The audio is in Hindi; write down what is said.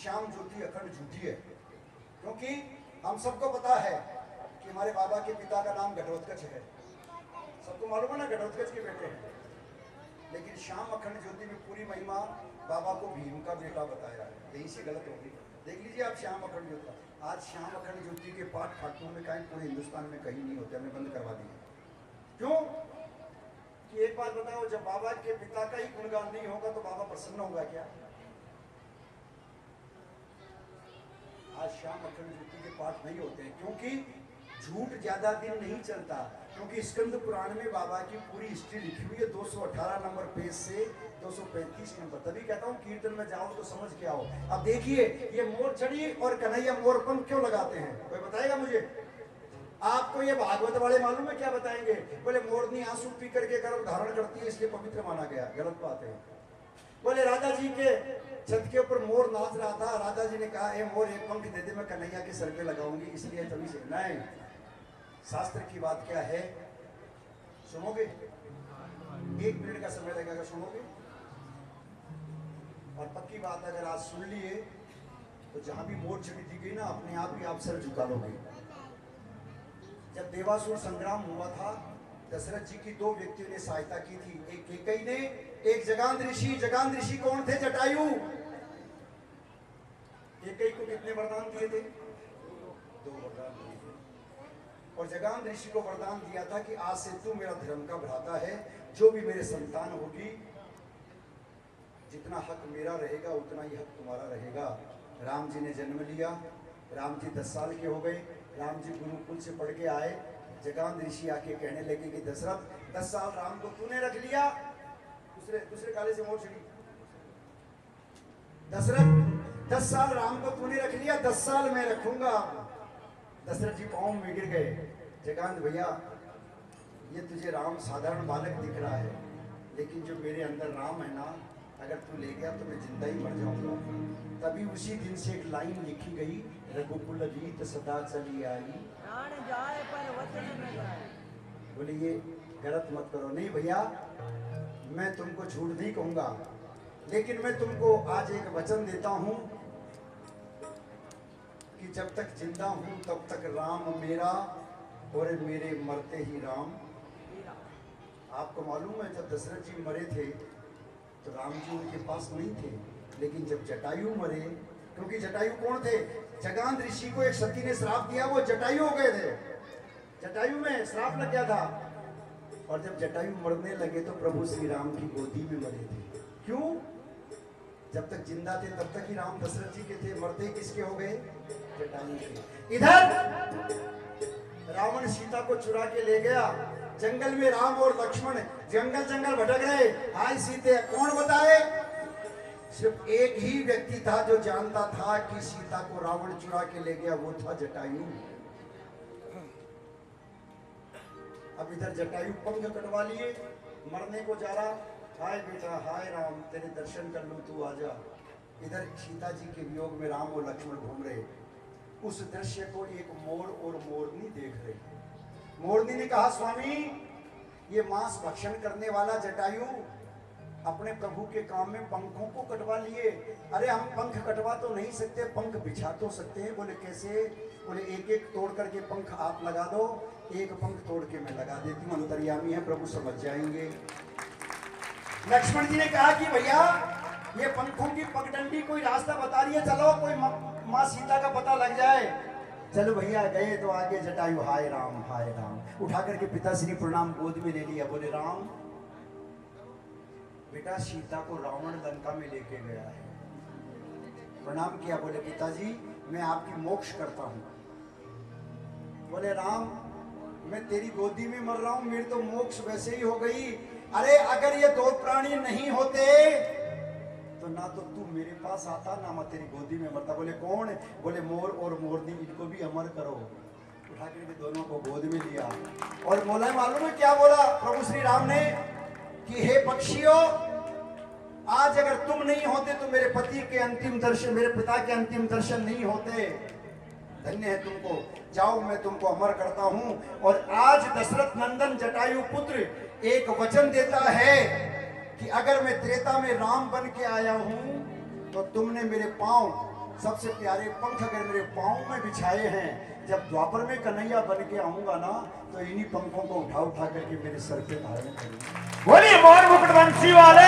श्याम ज्योति अखंड झूठी है, क्योंकि हम सबको पता है कि हमारे बाबा के पिता का नाम घटोत्कच है, सबको मालूम है ना, घटोत्कच के बेटे हैं। लेकिन श्याम अखंड ज्योति में पूरी महिमा बाबा को भीम का बेटा बताया है, यही से गलत होगी। देख लीजिए आप श्याम अखंड ज्योति, आज श्याम अखंड ज्योति के पाठ फाटकों में कहीं पूरे हिंदुस्तान में कहीं नहीं होते, हमने बंद करवा दिए। क्यों? कि एक बात बताओ, जब बाबा के पिता का ही गुणगान नहीं होगा तो बाबा प्रसन्न होगा क्या? आज श्याम अखंड ज्योति के पाठ नहीं होते हैं, क्योंकि झूठ ज्यादा दिन नहीं चलता। क्योंकि स्कंद पुराण में बाबा की पूरी हिस्ट्री लिखी हुई है 218 नंबर पेज से 235 नंबर। तभी कहता हूँ कीर्तन में जाओ तो समझ के आओ। अब देखिए, ये मोर चढ़ी और कन्हैया मोर पंख क्यों लगाते हैं, कोई बताएगा मुझे? आपको ये भागवत वाले मालूम है क्या बताएंगे? बोले मोरनी आंसू पी करके गर्भ धारण करती है इसलिए पवित्र माना गया। गलत बात है। बोले राधा जी के छत के ऊपर मोर नाच रहा था, राधा जी ने कहा ए मोर एक पंख दे दे, मैं कन्हैया के सर पे लगाऊंगी, इसलिए तभी से। नहीं, शास्त्र की बात क्या है, सुनोगे? 1 मिनट का समय लगेगा, सुनोगे? और पक्की बात, अगर आज सुन लिए तो जहां भी मोर छड़ी दी गई ना, अपने आप ही आप सर झुका लोगे। जब देवासुर संग्राम हुआ था, दशरथ जी की 2 व्यक्तियों ने सहायता की थी, एक केकई ने, एक जगांध ऋषि। जगांध ऋषि कौन थे? जटायु। केकई को कितने वरदान दिए थे? 2 वरदान दिए थे। और जगांध ऋषि को वरदान दिया था कि आज से तू मेरा धर्म का भ्राता है, जो भी मेरे संतान होगी, जितना हक मेरा रहेगा उतना ही हक तुम्हारा रहेगा। राम जी ने जन्म लिया, राम जी 10 साल के हो गए, राम जी गुरुकुल से पढ़ के आए। जगांध ऋषि आके कहने लगे कि दशरथ 10 साल राम को तूने रख लिया, दूसरे काले से मोर छड़ी। दशरथ 10 साल राम को तूने रख लिया, 10 साल मैं रखूंगा। दशरथ जी पांव में गिर गए। जगांध भैया, ये तुझे राम साधारण बालक दिख रहा है, लेकिन जो मेरे अंदर राम है ना, अगर तू ले गया तो मैं जिंदा ही मर जाऊंगा। तभी उसी दिन से एक लाइन लिखी गई, रघुकुल रीत सदा चली आई, प्राण जाए पर वचन न जाए। बोले ये गलत मत करो। नहीं भैया, मैं तुमको झूठ नहीं कहूंगा, लेकिन मैं तुमको आज एक वचन देता हूं कि जब तक जिंदा हूं तब तक राम मेरा और मेरे मरते ही राम। आपको मालूम है जब दशरथ जी मरे थे तो राम जी उनके पास नहीं थे, लेकिन जब जटायु मरे, क्योंकि जटायु कौन थे? जगांध ऋषि को एक सती ने श्राप दिया, वो जटायु हो गए थे, जटायु में श्राप लग गया था। और जब जटायु मरने लगे तो प्रभु श्री राम की गोदी में मरे थे। क्यों? जब तक जिंदा थे तब तक ही राम दशरथ जी के थे, मरते किसके हो गए? जटायु के। इधर रावण सीता को चुरा के ले गया, जंगल में राम और लक्ष्मण जंगल भटक रहे। हाय सीते, कौन बताए? सिर्फ एक ही व्यक्ति था जो जानता था कि सीता को रावण चुरा के ले गया, वो था जटायु। अब इधर जटायु पंख कटवा लिए, मरने को जा रहा। हाय बेटा, हाय राम, तेरे दर्शन कर लूं, तू आजा। इधर सीता जी के वियोग में राम और लक्ष्मण घूम रहे। उस दृश्य को एक मोर और मोरनी देख रहे। मोरनी ने कहा, स्वामी, ये मांस भक्षण करने वाला जटायु अपने प्रभु के काम में पंखों को कटवा लिए। अरे हम पंख कटवा तो नहीं सकते, पंख बिछा तो सकते हैं। बोले कैसे? बोले एक एक तोड़ करके पंख आप लगा दो, एक पंख तोड़ के मैं लगा देती हूँ, अंतर्यामी है प्रभु, समझ जाएंगे। लक्ष्मण जी ने कहा कि भैया ये पंखों की पगडंडी कोई रास्ता बता रही है, चलो कोई माँ सीता का पता लग जाए। चलो भैया, गए तो आगे जटायु हाय राम, हाय राम, उठा करके पिताश्री प्रणाम गोद में ले लिया। बोले राम बेटा, सीता को रावण लंका में लेके गया है। प्रणाम किया। बोले पिताजी, मैं आपकी मोक्ष करता हूँ। बोले राम, मैं तेरी गोदी में मर रहा हूँ, मेरी तो मोक्ष वैसे ही हो गई। अरे अगर ये 2 प्राणी नहीं होते तो ना तो तू मेरे पास आता, ना मैं तेरी गोदी में मरता। बोले कौन? बोले मोर और मोरनी, इनको भी अमर करो। उठा करके दोनों को गोद में लिया। और बोला, मालूम है क्या बोला प्रभु श्री राम ने? कि हे पक्षियों, आज अगर तुम नहीं होते तो मेरे पति के अंतिम दर्शन, मेरे पिता के अंतिम दर्शन नहीं होते। धन्य है तुमको, जाओ मैं तुमको अमर करता हूं। और आज दशरथ नंदन जटायु पुत्र एक वचन देता है कि अगर मैं त्रेता में राम बन के आया हूं तो तुमने मेरे पांव सबसे प्यारे पंख अगर मेरे पाँव में बिछाए हैं, जब द्वापर में कन्हैया बन के आऊंगा ना, तो इन्हीं पंखों को उठा उठा करके मेरे सर पे धारण करूंगा। बोलिए मोर मुकुट बंसी वाले